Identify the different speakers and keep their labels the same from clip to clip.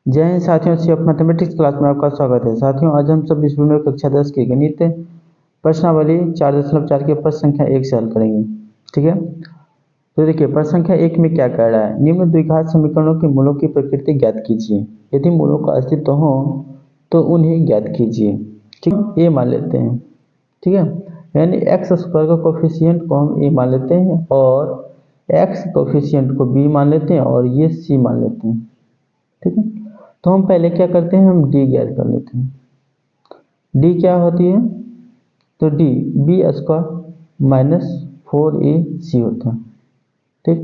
Speaker 1: जय हिंद साथियों, सी of mathematics class में आपका स्वागत है। साथियों, आज हम सब इस वीडियो में कक्षा 10 की गणित प्रश्नावली 4.4 के प्रश्न संख्या 1 से हल करेंगे। ठीक है, तो देखिए प्रश्न संख्या 1 में क्या कह रहा है। निम्न द्विघात समीकरणों के मूलों की प्रकृति ज्ञात कीजिए। यदि मूलों का अस्तित्व हो तो उन्हें ज्ञात कीजिए। ठीक, ये मान लेते हैं। ठीक है, यानी एक्स स्क्वायर का कोफिशिएंट को हम ए मान लेते हैं और एक्स कोफिशिएंट को बी मान लेते हैं और ये सी मान लेते हैं। ठीक है, तो हम पहले क्या करते हैं, हम डी ज्ञात कर लेते हैं। डी क्या होती है, तो D B square minus 4ac होता है। ठीक,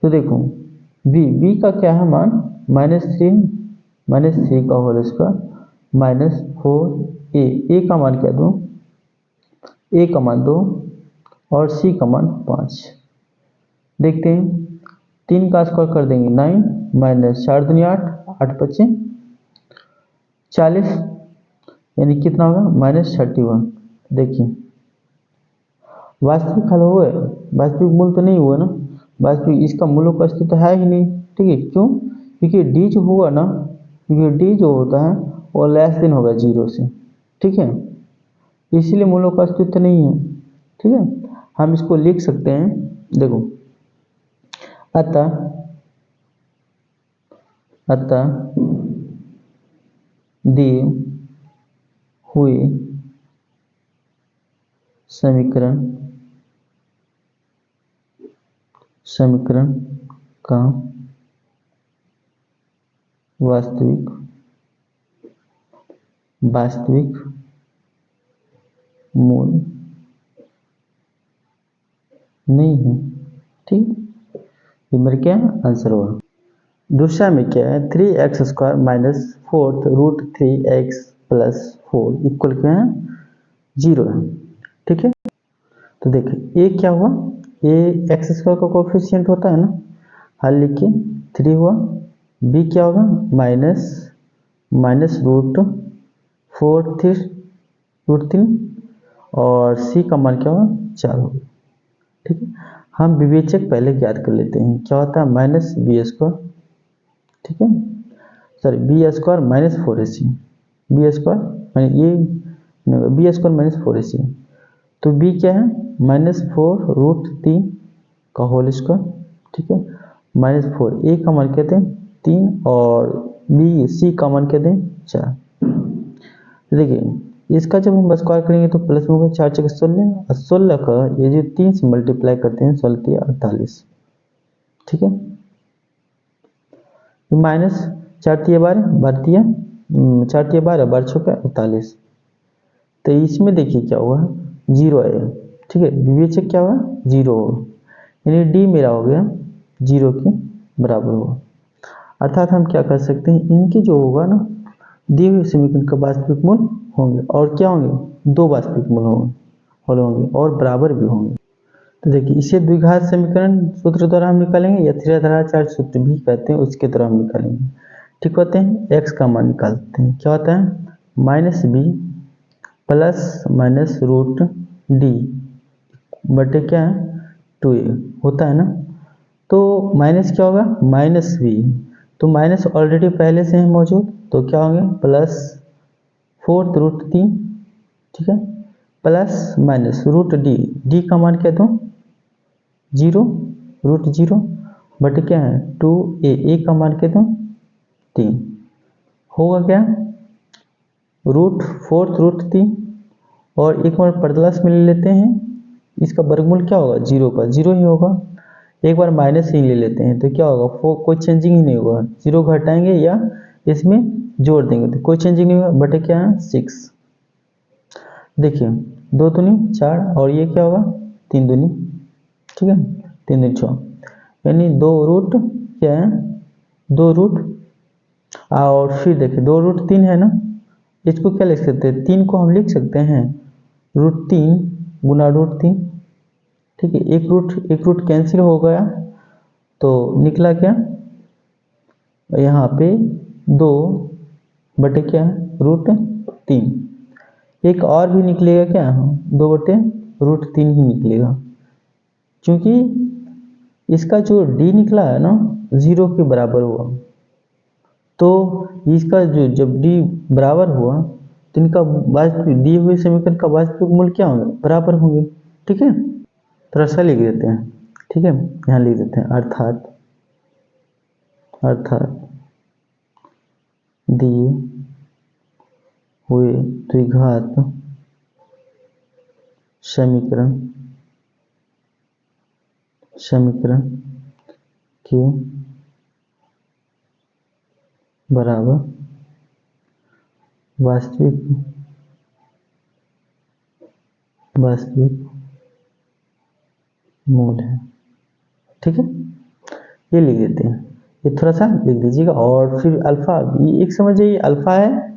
Speaker 1: तो देखो बी का क्या है मान -3 का होल स्क्वायर माइनस 4a का मान क्या दूँ, ए का मान 2 और सी का मान 5। देखते हैं, 3 का स्क्वायर कर देंगे 9 माइनस 4 दूनी 8 बचे 40, यानी कितना होगा -31। देखिए वास्तविक हल हुआ है, वास्तविक मूल तो नहीं हुआ ना, वास्तविक इसका मूलों का अस्तित्व है ही नहीं। ठीक है, क्यों, क्योंकि डी जो हुआ ना, क्योंकि डी जो होता है वो लेस देन होगा 0 से। ठीक है, इसीलिए मूलों का अस्तित्व नहीं है। ठीक है, हम इसको लिख सकते हैं। देखो अतः दिए हुए समीकरण का वास्तविक मूल नहीं है। ठीक, ये मेरा क्या आंसर हुआ। दूसरा में क्या है, 3x square minus 4 root 3x plus 4 equal क्या है 0 है। ठीक है, तो देखिए ए क्या हुआ, ए एक्स स्क्वायर का कोफिशिएंट होता है ना, हल लिखिए 3 हुआ। बी क्या होगा माइनस रूट 3 और सी का मान क्या होगा 4 होगा। ठीक है, हम विवेचक पहले ज्ञात कर लेते हैं। क्या होता है माइनस बी स्क्वायर, ठीक है sorry b square minus 4ac, b square ये बी स्क्वायर माइनस 4ac, तो बी क्या है -4 रूट 3 का होल स्क्वायर। ठीक है, -4 ए का मान कहते हैं 3 और बी सी का मान कहते हैं 4। देखिए इसका जब हम स्क्वायर करेंगे तो प्लस में होगा 4 × 16 और 16 का ये जो 3 से मल्टीप्लाई करते हैं 16 48। ठीक है, माइनस 4 × 12 4 × 12 12 × 48। तो इसमें देखिए क्या हुआ 0 आया। ठीक है, विवेचक क्या हुआ 0 होगा, यानी डी मेरा हो गया 0 के बराबर होगा। अर्थात हम क्या कर सकते हैं, इनकी जो होगा ना दिए हुए समीकरण का वास्तविक मूल होंगे और क्या होंगे, 2 वास्तविक मूल होंगे और बराबर भी होंगे। तो देखिए इसे द्विघात समीकरण सूत्र द्वारा हम निकालेंगे या त्रिआधाराचार्य सूत्र भी कहते हैं, उसके द्वारा हम निकालेंगे। ठीक होते हैं, एक्स का मान निकालते हैं। क्या होता है -b plus minus root d बटे क्या है 2a होता है ना। तो माइनस क्या होगा -b, तो माइनस ऑलरेडी पहले से है मौजूद, तो क्या होंगे +4 रूट 3। ठीक है, प्लस माइनस रूट डी का मान क्या दूँ 0 रूट 0 बटे क्या है 2a का मान क्या दूँ 3 होगा क्या √4 रूट 3 और एक बार प्लस में ले लेते हैं, इसका वर्गमूल क्या होगा 0 का 0 ही होगा। एक बार माइनस ही ले लेते हैं तो क्या होगा कोई चेंजिंग ही नहीं होगा, 0 घटाएंगे या इसमें जोड़ देंगे तो कोई चेंजिंग नहीं होगा, बटे क्या है 6। देखिए 2 दूनी 4 और ये क्या होगा 3 दूनी, ठीक है 3 दूनी 6, यानी 2 रूट क्या है 2 रूट और फिर देखिए 2 रूट 3 है ना, इसको क्या लिख सकते हैं 3 को हम लिख सकते हैं √3 गुना √3। ठीक है, एक रूट कैंसिल हो गया तो निकला क्या यहाँ पे 2 बटे क्या √3। एक और भी निकलेगा क्या 2 बटे √3 ही निकलेगा, क्योंकि इसका जो डी निकला है ना 0 के बराबर हुआ। तो इसका जो जब डी बराबर हुआ तो इनका वास्तविक दिए हुए समीकरण का वास्तविक मूल्य क्या होंगे, बराबर होंगे। ठीक है, थोड़ा सा लिख देते हैं। ठीक है, यहाँ लिख देते हैं अर्थात दिए हुए द्विघात समीकरण के बराबर वास्तविक मूल है। ठीक है, ये लिख देते हैं, ये थोड़ा सा लिख दीजिएगा। और फिर अल्फा, ये एक समझ जाइए अल्फा है,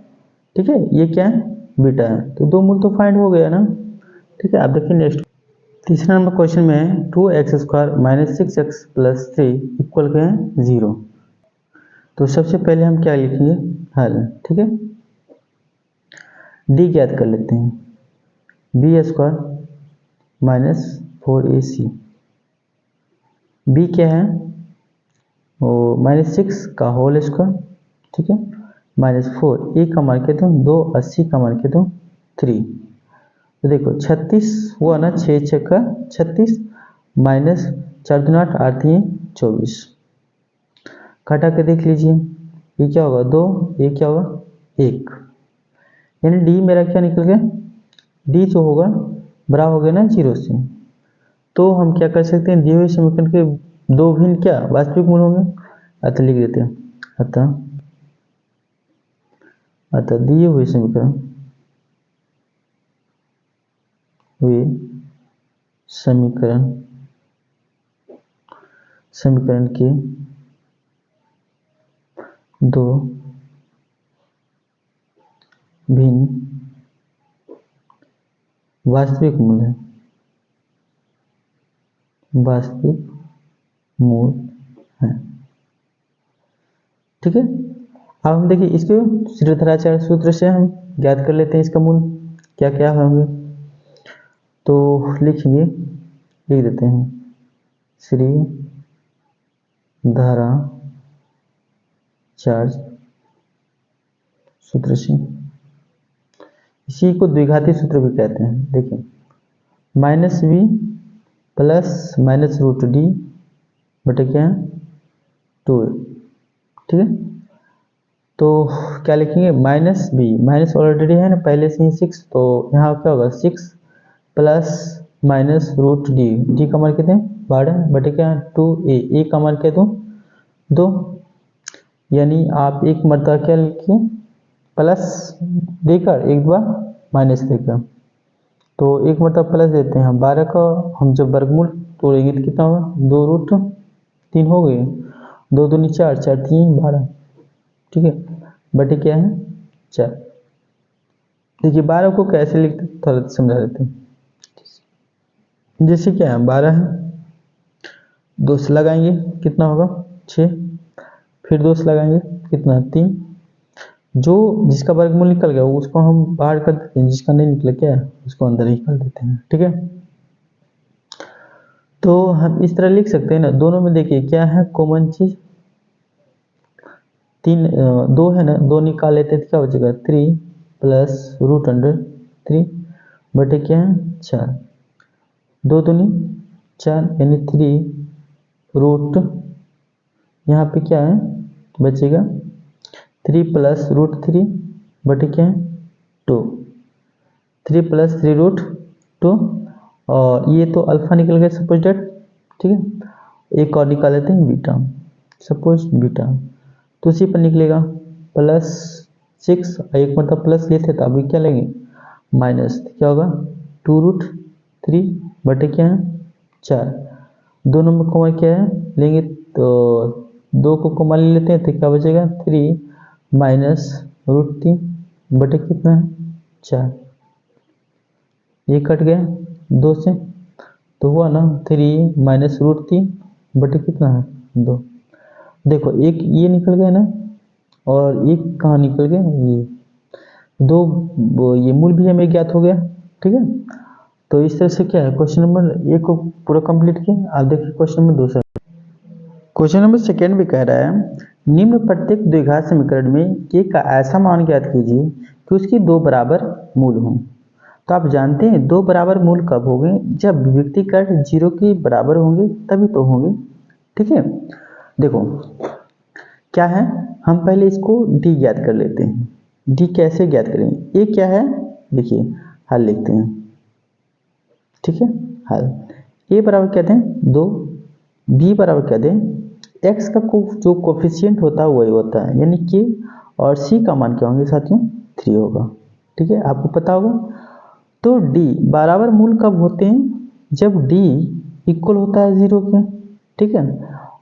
Speaker 1: ठीक है, ये क्या है, बीटा है, तो दो मूल तो फाइंड हो गया ना। ठीक है, आप देखिए नेक्स्ट तीसरा नंबर क्वेश्चन में है 2x² - 6x + 3 इक्वल क्या है 0। तो सबसे पहले हम क्या लिखेंगे, हल। ठीक है, डी ज्ञात कर लेते हैं, b² - 4ac। बी क्या है, वो -6 का होल स्क्वायर। ठीक है, -4, ए का मान के दो 2, 80 का मान के दो 3। तो देखो 36 हुआ ना, 6 6 का 36 माइनस 4 2 8 8 3 24, घटा के देख लीजिए, ये क्या होगा 2, ये क्या होगा 1, यानी डी मेरा क्या निकल गया, डी जो होगा बराबर हो गया ना 0 से। तो हम क्या कर सकते हैं, दिए हुए समीकरण के दो भिन्न क्या वास्तविक मूल होंगे। अतः लिख देते हैं, अतः दिए हुए समीकरण समीकरण के दो भिन्न वास्तविक मूल है। ठीक है, अब हम देखिए इसको श्रीधराचार्य सूत्र से हम ज्ञात कर लेते हैं इसका मूल क्या क्या होंगे। तो लिखेंगे, लिख देते हैं श्रीधराचार्य सूत्र से, इसी को द्विघाती सूत्र भी कहते हैं। देखिए -b प्लस -√d बटे क्या है 2a। ठीक है, तो क्या लिखेंगे, -b, माइनस ऑलरेडी है ना पहले से ही 6, तो यहाँ क्या होगा 6 प्लस -√d, d का मान कितने 12 बटे क्या 2a, a का मान क्या दो 2, यानी आप एक मरतबा क्या लिखिए प्लस देकर एक बार माइनस देकर, तो एक मतलब प्लस देते हैं हम 12 का, हम जब वर्गमूल तोड़ेंगे तो कितना होगा 2√3 हो गए, 2 दूनी 4 4 3 12। ठीक है, बटे क्या है 4। देखिए 12 को कैसे लिखते थोड़ा समझा देते हैं। जैसे क्या है 12 है, 2 से लगाएंगे कितना होगा 6, फिर 2 से लगाएंगे कितना 3, जो जिसका वर्गमूल निकल गया उसको हम बाहर कर देते हैं, जिसका नहीं निकला क्या है उसको अंदर ही कर देते हैं। ठीक है, तो हम इस तरह लिख सकते हैं ना, दोनों में देखिए क्या है कॉमन चीज 3 2 है ना, 2 निकाल लेते हैं तो क्या बचेगा 3 प्लस √3 बटे क्या है 4, 2 दूनी 4 यानी 3 यहाँ पे क्या है बचेगा 3 प्लस √3 बटे क्या है 2, 3 प्लस 3√2, और ये तो अल्फा निकल गया सपोज डेट। ठीक है, एक और निकाल लेते हैं बीटा, सपोज बीटा, तो उसी पर निकलेगा +6, एक मतलब प्लस लेते तो अभी क्या लेंगे माइनस, क्या होगा 2√3 बटे क्या है 4, दोनों में कॉमन क्या है लेंगे तो 2 को कॉमन ले लेते हैं तो क्या बचेगा 3 माइनस √3 बटे कितना है 4, ये कट गया 2 से, तो हुआ ना 3 माइनस √3 बटे कितना है 2। देखो एक ये निकल गया ना, और एक कहाँ निकल गया, ये 2, ये मूल भी हमें ज्ञात हो गया। ठीक है, तो इस तरह से क्या है क्वेश्चन नंबर 1 को पूरा कंप्लीट किया। आप देखिए क्वेश्चन नंबर 2 से, क्वेश्चन नंबर सेकेंड भी कह रहा है निम्न प्रत्येक द्विघात समीकरण में k का ऐसा मान ज्ञात कीजिए कि उसकी दो बराबर मूल हों। तो आप जानते हैं दो बराबर मूल कब होंगे, जब विभक्तिकरण 0 के बराबर होंगे तभी तो होंगे। ठीक है, देखो क्या है, हम पहले इसको d ज्ञात कर लेते हैं। d कैसे ज्ञात करेंगे, a क्या है, देखिए हल लिखते हैं। ठीक है, हल a बराबर क्या दें 2, b बराबर क्या दें x का जो कोफिशिएंट होता है वही होता है, यानी k, और c का मान क्या होंगे साथियों 3 होगा। ठीक है, आपको पता होगा। तो d बराबर मूल कब होते हैं, जब d इक्वल होता है 0 के। ठीक है,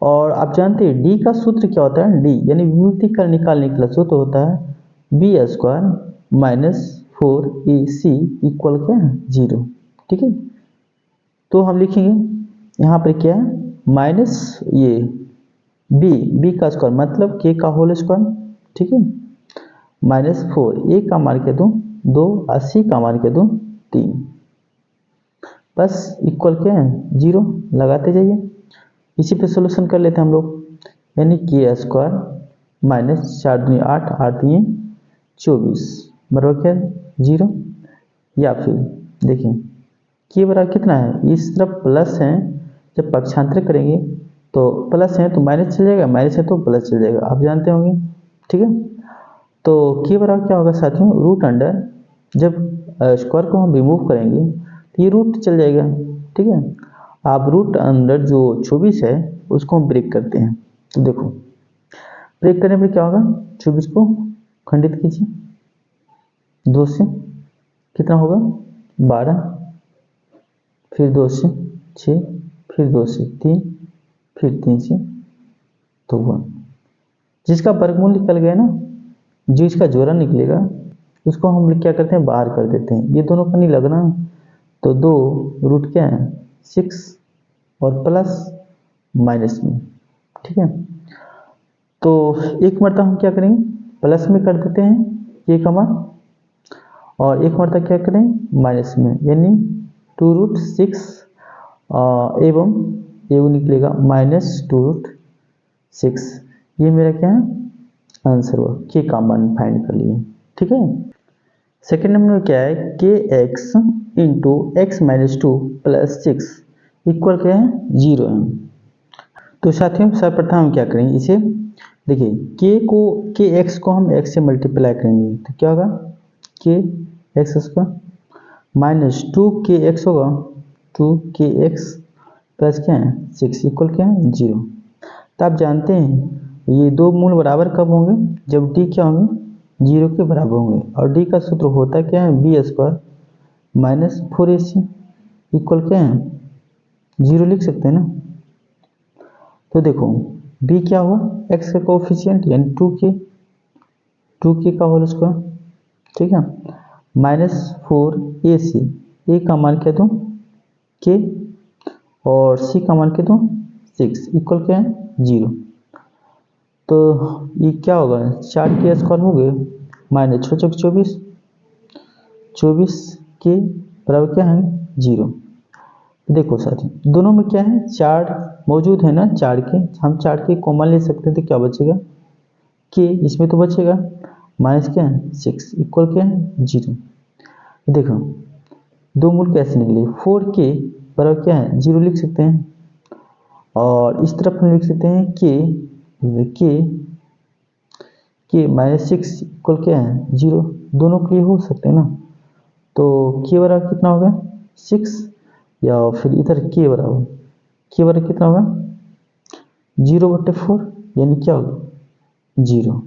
Speaker 1: और आप जानते हैं d का सूत्र क्या होता है, d यानी विभक्तिकरण निकालने के लिए सूत्र होता है B square minus 4ac equal क्या है 0। ठीक है, तो हम लिखेंगे यहाँ पर क्या है माइनस ये b का स्क्वायर मतलब k का होल स्क्वायर। ठीक है, माइनस 4 a का मान के दूँ 2, 80 का मान के दूँ 3, बस इक्वल क्या है 0, लगाते जाइए। इसी पे सोल्यूशन कर लेते हैं हम लोग, यानी k स्क्वायर माइनस 4 दूनी 8, 8 दूनी 24 बराबर क्या 0। या फिर देखिए k बराबर कितना है, इस तरफ प्लस है, जब पक्षांतर करेंगे तो प्लस है तो माइनस चल जाएगा, माइनस है तो प्लस चल जाएगा, आप जानते होंगे। ठीक है, तो k बराबर क्या होगा साथियों रूट अंडर, जब स्क्वायर को हम रिमूव करेंगे तो ये रूट चल जाएगा। ठीक है, आप रूट अंडर जो 24 है उसको हम ब्रेक करते हैं, तो देखो ब्रेक करने पर क्या होगा, 24 को खंडित कीजिए 2 से, कितना होगा 12, फिर 2 से 6, फिर 2 से 3, फिर 3 से तो 1, जिसका वर्गमूल निकल गया ना, जो इसका जोड़ा निकलेगा उसको हम क्या करते हैं बाहर कर देते हैं, ये दोनों का नहीं लगना, तो 2 रूट क्या है 6 और प्लस माइनस में। ठीक है, तो एक मरतबा हम क्या करेंगे प्लस में कर देते हैं a का मान, और एक मरतबा क्या करें माइनस में, यानी 2 रूट 6 एवं ये निकलेगा माइनस 2 रूट 6। ये मेरा क्या है आंसर हुआ, के का मान फाइंड कर लिए। ठीक है, सेकेंड नंबर में क्या है के x into x minus 2 plus 6 equal क्या है 0 है। तो साथियों सर्वप्रथम हम क्या करेंगे, इसे देखिए के एक्स को हम एक्स से मल्टीप्लाई करेंगे तो क्या होगा के एक्स स्क्वायर माइनस 2 के एक्स होगा 2 के एक्स प्लस क्या है 6 इक्वल क्या है 0। तो आप जानते हैं ये दो मूल बराबर कब होंगे, जब डी क्या होंगे 0 के बराबर होंगे, और डी का सूत्र होता क्या है B square minus 4ac equal क्या है 0 लिख सकते हैं ना। तो देखो b क्या हुआ x का कोफिशिएंट यानी 2k का होल स्क्वायर। ठीक है, माइनस 4ac a का मान क्या दूँ k और c का मान क्या दूँ 6 इक्वल क्या है 0। तो ये क्या होगा 4 के स्क्वायर हो गए माइनस 6 चौक 24, 24 के बराबर क्या है 0। देखो साथी दोनों में क्या है 4 मौजूद है ना, 4 के हम 4 के कॉमन ले सकते हैं तो क्या बचेगा के, इसमें तो बचेगा माइनस क्या है 6 इक्वल क्या है 0। देखो दो मूल कैसे निकले 4 के बराबर क्या है 0 लिख सकते हैं, और इस तरफ हम लिख सकते हैं के माइनस 6 इक्वल क्या है 0, दोनों के लिए हो सकते हैं ना। तो के बराबर कितना होगा 6, या फिर इधर के बराबर कितना होगा 0/4 यानी क्या होगा 0।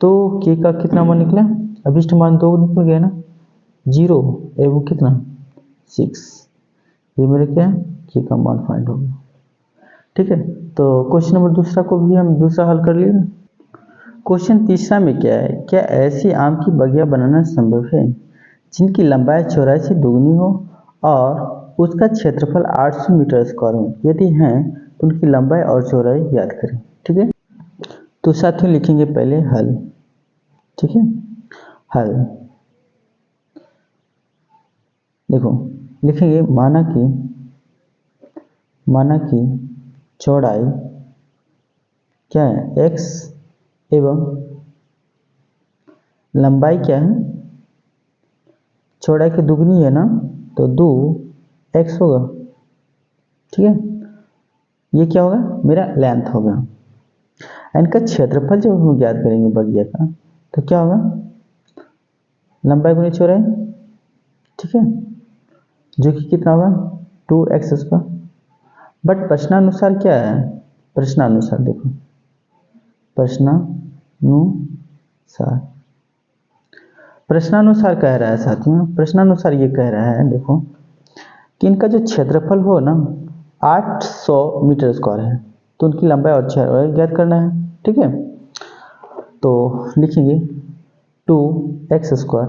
Speaker 1: तो के का कितना मान निकला, अभिष्ट मान 2 निकल गया ना, 0 एवं कितना 6, ये मेरा क्या है के का मान फाइंड होगा। ठीक है, तो क्वेश्चन नंबर दूसरा को भी हम दूसरा हल कर लिए। क्वेश्चन तीसरा में क्या है, क्या ऐसी आम की बगिया बनाना संभव है जिनकी लंबाई चौड़ाई से दोगुनी हो और उसका क्षेत्रफल 800 मीटर स्क्वायर हो, यदि हैं तो उनकी लंबाई और चौड़ाई याद करें। ठीक है, तो साथियों लिखेंगे पहले हल। ठीक है, हल देखो लिखेंगे माना कि चौड़ाई क्या है x एवं लंबाई क्या है, चौड़ाई की दुगनी है ना, तो 2x होगा। ठीक है, ये क्या होगा, मेरा लेंथ होगा। इनका क्षेत्रफल जब हम ज्ञात करेंगे बगिया का, तो क्या होगा, लंबाई गुनी चौड़ाई, ठीक है, जो कि कितना होगा 2x²। बट प्रश्नानुसार क्या है, प्रश्नानुसार देखो, प्रश्नानुसार प्रश्नानुसार कह रहा है साथियों, प्रश्नानुसार ये कह रहा है देखो कि इनका जो क्षेत्रफल हो ना 800 मीटर स्क्वायर है, तो उनकी लंबाई और चौड़ाई ज्ञात करना है। ठीक है, तो लिखेंगे 2x²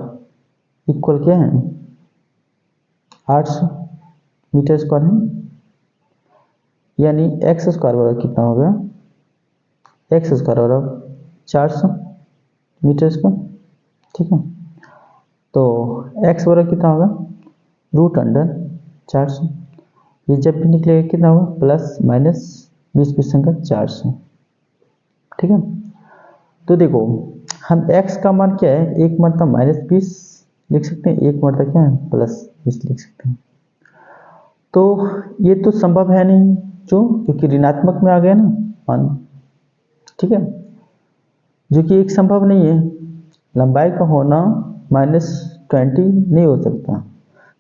Speaker 1: इक्वल क्या है 800 मीटर स्क्वायर है, यानी x² बराबर कितना हो गया, x² बराबर 400 मीटर स्क्वायर। ठीक है, तो x बराबर कितना होगा √400, ये जब भी निकलेगा कितना होगा प्लस माइनस 20 का 400। ठीक है, तो देखो हम x का मान क्या है, एक मतलब -20 लिख सकते हैं, एक मतलब क्या है +20 लिख सकते हैं। तो ये तो संभव है नहीं, क्योंकि ऋणात्मक में आ गया ना मान। ठीक है, जो कि एक संभव नहीं है, लंबाई का होना -20 नहीं हो सकता,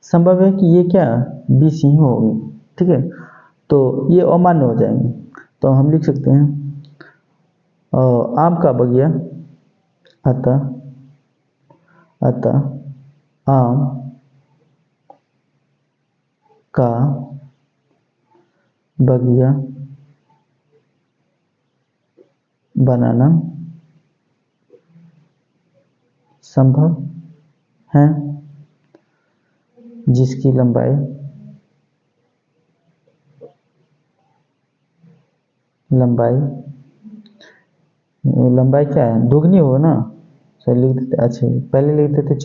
Speaker 1: संभव है कि ये क्या 20 ही होगी। ठीक है, तो ये अमान्य हो जाएंगे, तो हम लिख सकते हैं आम का बगिया, अतः आम का बगिया बनाना संभव है, जिसकी लंबाई क्या है दुगनी हो ना, सर लिख देते, अच्छा पहले लिख देते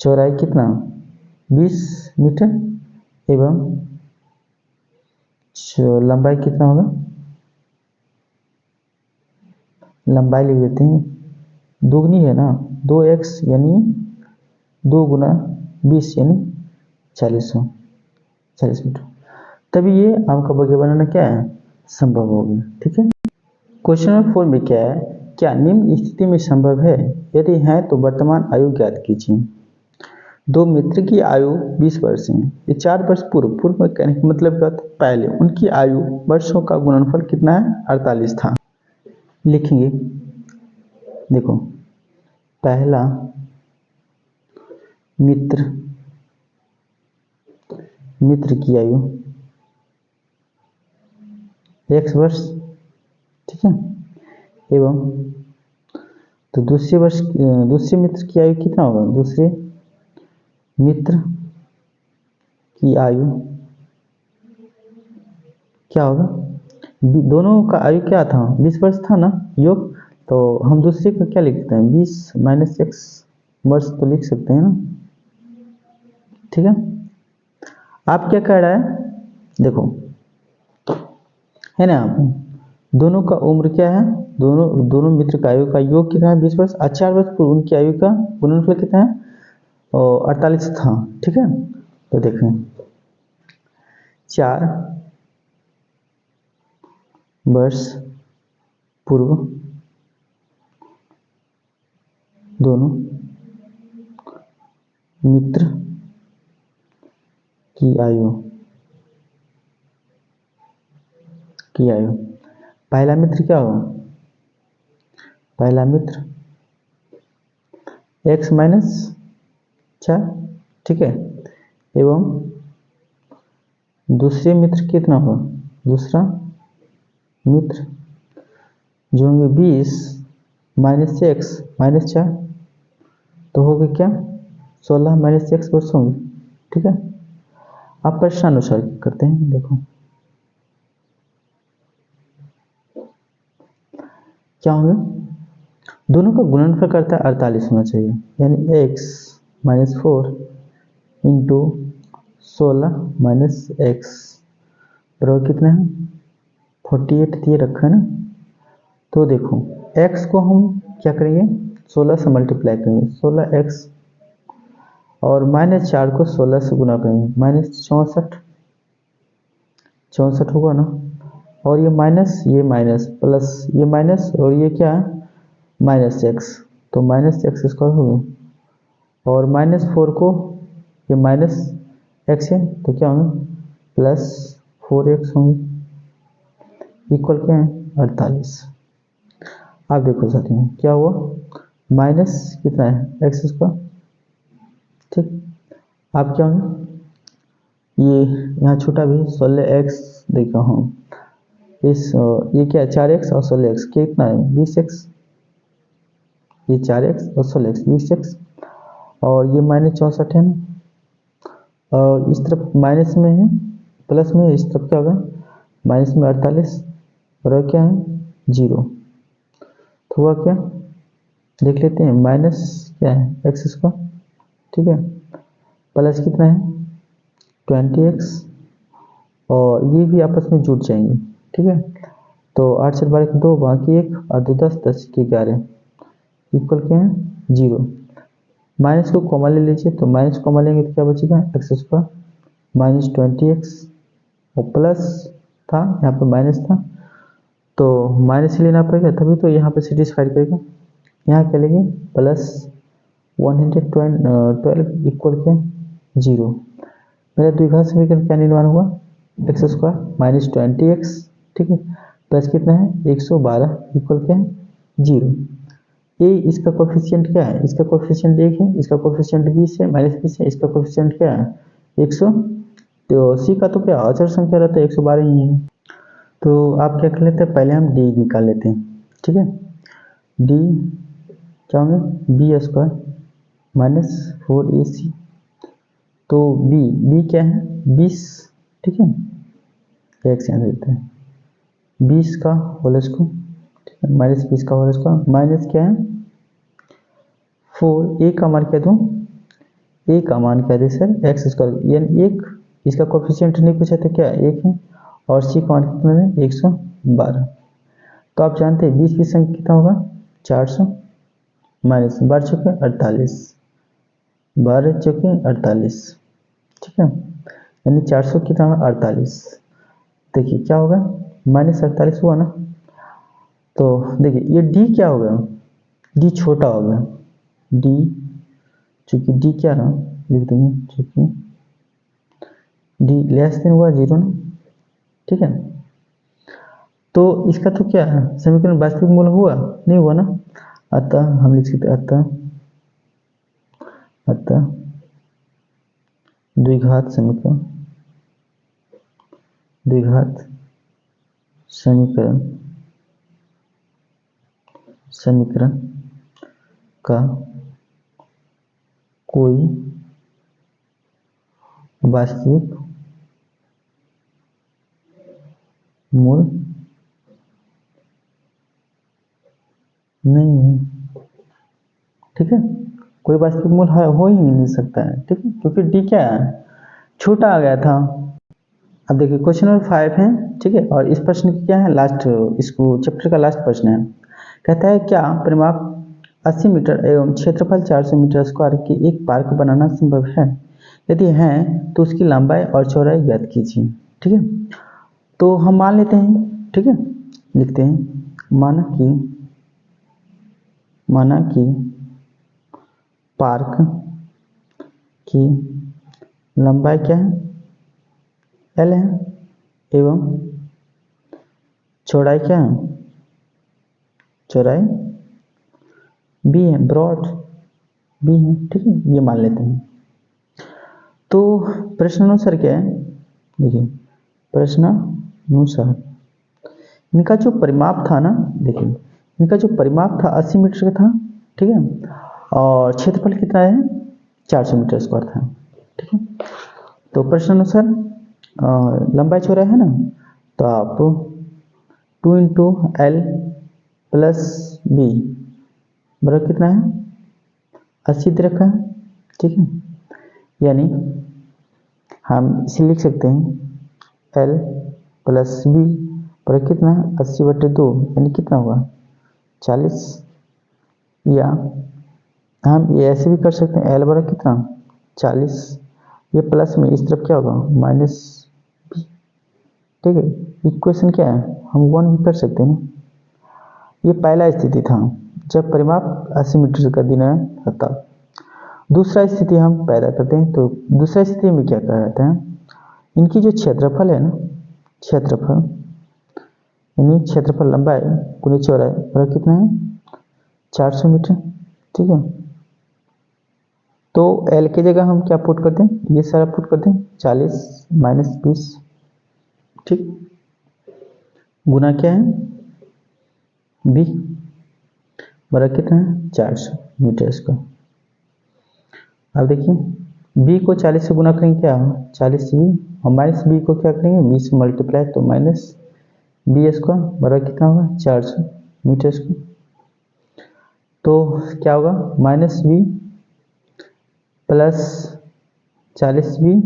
Speaker 1: चौड़ाई कितना 20 मीटर एवं लंबाई कितना होगा, लंबाई लिख देते हैं, दुगनी है ना 2x यानी 2 गुना 20 यानी 40 मीटर, तभी ये आम का बगिया बनाना क्या है संभव हो गया। ठीक है, क्वेश्चन नंबर 4 में क्या है, क्या निम्न स्थिति में संभव है, यदि है तो वर्तमान आयु ज्ञात कीजिए। दो मित्र की आयु 20 वर्ष है, ये 4 वर्ष पूर्व में कहने का मतलब क्या था, पहले उनकी आयु वर्षों का गुणनफल कितना है 48 था। लिखेंगे देखो, पहला मित्र की आयु x वर्ष, ठीक है, एवं तो दूसरे मित्र की आयु कितना होगा, दूसरे मित्र की आयु क्या होगा, दोनों का आयु क्या था 20 वर्ष था ना योग, तो हम दूसरे को क्या लिखते हैं 20 - x वर्ष तो लिख सकते हैं ना। ठीक है, आप क्या कह रहा है देखो, है ना, दोनों का उम्र क्या है, दोनों मित्र का आयु का योग कितना है 20 वर्ष, 4 वर्ष पूर्व उनकी आयु का गुणनफल कितना है और 48 था। ठीक है, तो देखें 4 वर्ष पूर्व दोनों मित्र की आयु पहला मित्र क्या होगा, पहला मित्र x - 4, ठीक है, एवं दूसरे मित्र कितना होगा, दूसरा मित्र जो होंगे 20 - x - 4, तो हो गए क्या 16 - x वर्ष होंगे। ठीक है, आप प्रश्नानुसार करते हैं, देखो क्या होंगे, दोनों का गुणनफल करता है 48 होना चाहिए, यानी x - 4 इंटू 16 - x बराबर कितना है 48 दिए रखा है ना। तो देखो x को हम क्या करेंगे 16 से मल्टीप्लाई करेंगे, 16x और -4 को 16 से गुना करेंगे, -64 होगा ना। और ये माइनस प्लस ये माइनस और ये क्या है -x, तो -x स्क्वायर हो गया। और -4 को ये -x है तो क्या होंगे +4x होंगे, इक्वल क्या है 48। आप देखो साथियों क्या हुआ माइनस कितना है x स्क्वायर, ठीक। आप क्या होंगे ये यहाँ छोटा भी 16x देखा हूँ इस ये क्या है 4x और 16x कितना है 20x, ये 4x और 16x 20x और ये -64 है ना। और इस तरफ माइनस में है प्लस में, इस तरफ क्या होगा माइनस में 48 और क्या है 0, तो हुआ क्या देख लेते हैं माइनस क्या है x स्क्वायर, ठीक है, प्लस कितना है 20x और ये भी आपस में जुड़ जाएंगे, ठीक है। तो 8 4 12 2 बाकी 1 और 2 10 10 के 11 इक्वल क्या है 0। माइनस को कॉमन ले लीजिए, तो माइनस कॉमन लेंगे तो क्या बचेगा एक्स स्क्वायर -20x और प्लस था यहाँ पे माइनस था तो माइनस ही लेना पड़ेगा तभी तो यहाँ पे सेटिस्फाई करेगा। यहाँ क्या लेंगे +112 इक्वल क्या 0। मेरा द्विघात समीकरण क्या निर्माण हुआ एक्स स्क्वायर -20x, ठीक है, प्लस कितना है 112 इक्वल क्या है 0। ये इसका कोफिशिएंट क्या है, इसका कोफिशिएंट 1 है, इसका कोफिशिएंट 20 है -20 है, इसका कोफिशिएंट क्या है 100। तो सी का तो क्या अचर संख्या रहता है 112 ही है। तो आप क्या कर लेते हैं पहले हम डी निकाल लेते हैं, ठीक है। डी क्या होंगे बी स्क्वायर -4ac, तो बी क्या है 20, ठीक है, एक्स यहाँ देते हैं 20 का होल स्क्वायर, ठीक है, -20 का होल स्क्वायर माइनस क्या है 4, ए का मान क्या दूँ, ए का मान क्या दे सर एक्स स्क्वायर यानी 1, इसका कोफिशिएंट नहीं पूछा था क्या 1 है और सी का मान कितना है 112। तो आप जानते हैं 20 की संख्या कितना होगा 400 माइनस 12 चौके 48, 12 चौके 48, ठीक है, यानी 400 कितना होगा 48। देखिए क्या होगा -48 हुआ ना। तो देखिए ये डी क्या हो गया डी छोटा हो गया, डी चूंकि डी क्या ना लिख देंगे चूंकि डी लेस देन हुआ 0 ना, ठीक है। तो इसका तो क्या है समीकरण वास्तविक मूल हुआ नहीं हुआ ना, अतः हम लिख सकते अतः द्विघात समीकरण का कोई वास्तविक मूल नहीं है, ठीक है, कोई वास्तविक मूल हो ही नहीं सकता है, ठीक है, क्योंकि डी क्या है छोटा आ गया था। अब देखिए क्वेश्चन नंबर 5 है, ठीक है, और इस प्रश्न की क्या है लास्ट, इसको चैप्टर का लास्ट प्रश्न है। कहता है क्या परिमाप 80 मीटर एवं क्षेत्रफल 400 मीटर स्क्वायर की एक पार्क बनाना संभव है, यदि है तो उसकी लंबाई और चौड़ाई ज्ञात कीजिए, ठीक है। तो हम मान लेते हैं, ठीक है, लिखते हैं माना कि पार्क की लंबाई क्या है L है एवं चौड़ाई क्या है चौड़ाई B है, ब्रॉड B है, ठीक है, ये मान लेते हैं। तो प्रश्नानुसार क्या है देखिए प्रश्नानुसार इनका जो परिमाप था ना, देखिए इनका जो परिमाप था 80 मीटर का था, ठीक है, और क्षेत्रफल कितना है 400 मीटर स्क्वायर था, ठीक है। तो प्रश्नानुसार लंबाई चौड़ाई है ना, तो आप 2 × L + B बराबर कितना है 80 दे रखा है, ठीक है, यानी हम इसे लिख सकते हैं L + B पर कितना है 80/2 यानी कितना हुआ 40। या हम ये ऐसे भी कर सकते हैं, एल बराबर कितना 40, ये प्लस में इस तरफ क्या होगा माइनस बी। ठीक है, इक्वेशन क्या है हम 1 भी कर सकते हैं ना। ये पहला स्थिति था जब परिमाप 80 मीटर का दिन है तब। दूसरा स्थिति हम पैदा करते हैं, तो दूसरा स्थिति में क्या कहते हैं, इनकी जो क्षेत्रफल है ना, क्षेत्रफल यानी क्षेत्रफल लंबाई गुने चौड़ाई बराबर कितना है 400 मीटर। ठीक है, तो एल की जगह हम क्या पुट करते हैं, ये सारा पुट करते हैं 40 माइनस 20। ठीक, गुना क्या है बी बराबर कितना है 400 मीटर का। अब देखिए b को 40 से गुना करेंगे क्या 40 से b, और माइनस b को क्या करेंगे 20 से मल्टीप्लाई, तो माइनस बी स्क्वायर बराबर कितना होगा 400 मीटर का। तो क्या होगा माइनस बी प्लस 40b,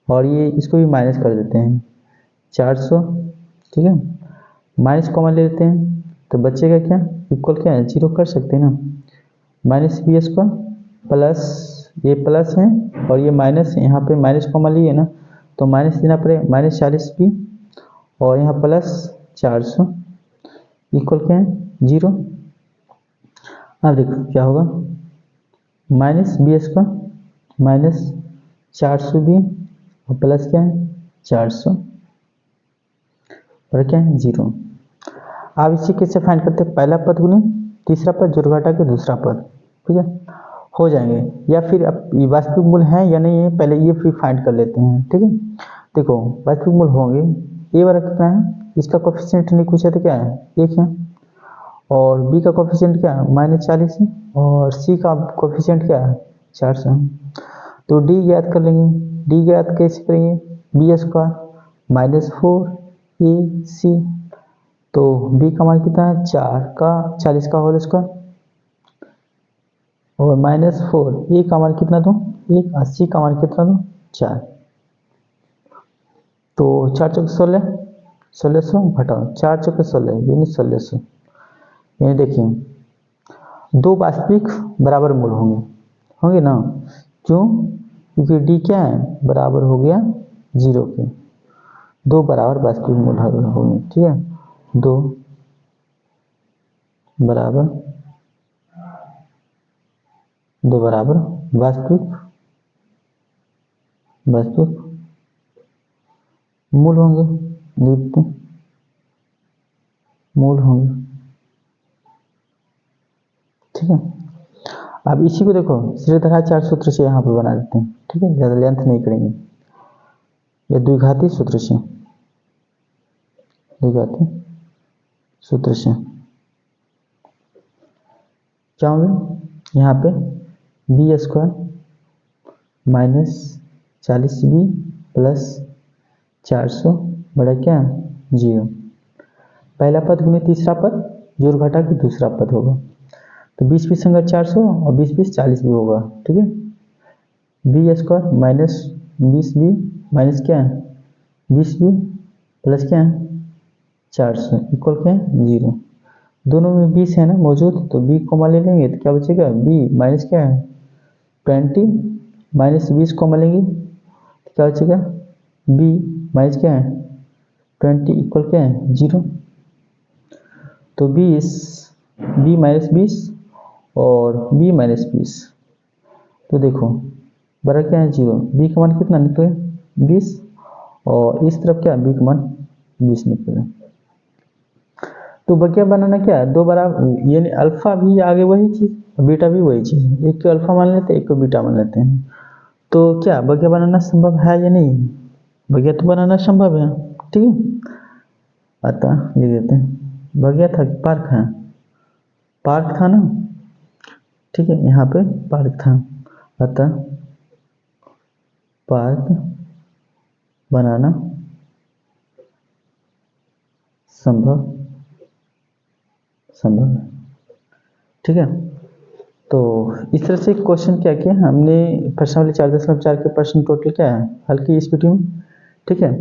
Speaker 1: और ये इसको भी माइनस कर देते हैं 400। ठीक है, माइनस कॉमन ले लेते हैं तो बचेगा क्या, इक्वल क्या है 0 कर सकते हैं ना, माइनस बी स्क्वायर प्लस ये प्लस है और ये माइनस है, यहाँ पे माइनस कॉमन लिए ना तो माइनस देना पड़ेगा, माइनस 40b और यहाँ प्लस 400 इक्वल क्या है 0। अब देखो क्या होगा minus B square minus 400b और प्लस क्या है 400 और क्या है 0। अब इसी कैसे फाइंड करते हैं, पहला पद गुने तीसरा पद जोड़ घटा के दूसरा पद। ठीक है, हो जाएंगे, या फिर अब ये वास्तविक मूल है या नहीं है पहले ये फिर फाइंड कर लेते हैं। ठीक है, देखो वास्तविक मूल होंगे, ए वाला कितना है, इसका कोफिशिएंट नहीं पूछा तो क्या है 1 है, और बी का कोफिशिएंट क्या है -40 है, और सी का कोफिशिएंट क्या है 400 है। तो डी ज्ञात कर लेंगे, डी ज्ञात कैसे करेंगे बी स्क्वायर माइनस 4ac, तो b का मान कितना है 4 का 40 का होल स्क्वायर और -4, ए का मान कितना दो 1, 80 का मान कितना दो 4, तो 4 चौक 16, 1600 घटाओ 4 चौक 16 यानी 1600। यानी देखिए दो वास्तविक बराबर मूल होंगे, होंगे ना, क्यों, क्योंकि डी क्या है बराबर हो गया 0 के, दो बराबर वास्तविक मूल होंगे। ठीक है, दो बराबर वास्तविक मूल होंगे, लिखते मूल होंगे। ठीक है, अब इसी को देखो श्रीधराचार्य सूत्र से यहाँ पे बना देते हैं। ठीक है, ज़्यादा लेंथ नहीं करेंगे, ये द्विघाती सूत्र से, द्विघाती सूत्र से क्या होंगे यहाँ पे B square minus 40b plus 400 बड़ा क्या 0, पहला पद गुने तीसरा पद जोड़ घटा के दूसरा पद होगा, तो 20 20 संगत 400 और 20 20 40 भी होगा। ठीक है, B square minus 20b minus क्या है 20b प्लस क्या है 400 इक्वल क्या है 0। दोनों में 20 है ना मौजूद, तो b कॉमन ले लेंगे तो क्या बचेगा b माइनस क्या है 20 माइनस 20 कॉमन लेंगे तो क्या बचेगा b माइनस क्या है 20 इक्वल क्या है 0। तो b माइनस 20 और b माइनस 20, तो देखो बड़ा क्या है 0, b का मान कितना निकले 20 और इस तरफ क्या b का मान 20 निकले। तो बकिया बनाना क्या है दो बराबर, यानी अल्फा भी आगे वही चीज़ बीटा भी वही चीज़, एक को अल्फा मान लेते हैं एक को बीटा मान लेते हैं। तो क्या बकिया बनाना संभव है या नहीं, बकिया तो बनाना संभव है। ठीक है, अतः लिख देते हैं बकिया था कि पार्क है, पार्क था ना। ठीक है, यहाँ पे पार्क था, अतः पार्क बनाना संभव है। ठीक है, तो इस तरह से क्वेश्चन क्या किया हमने प्रश्नावली 4.4 के प्रश्न टोटल क्या है हल की इस वीडियो में। ठीक है,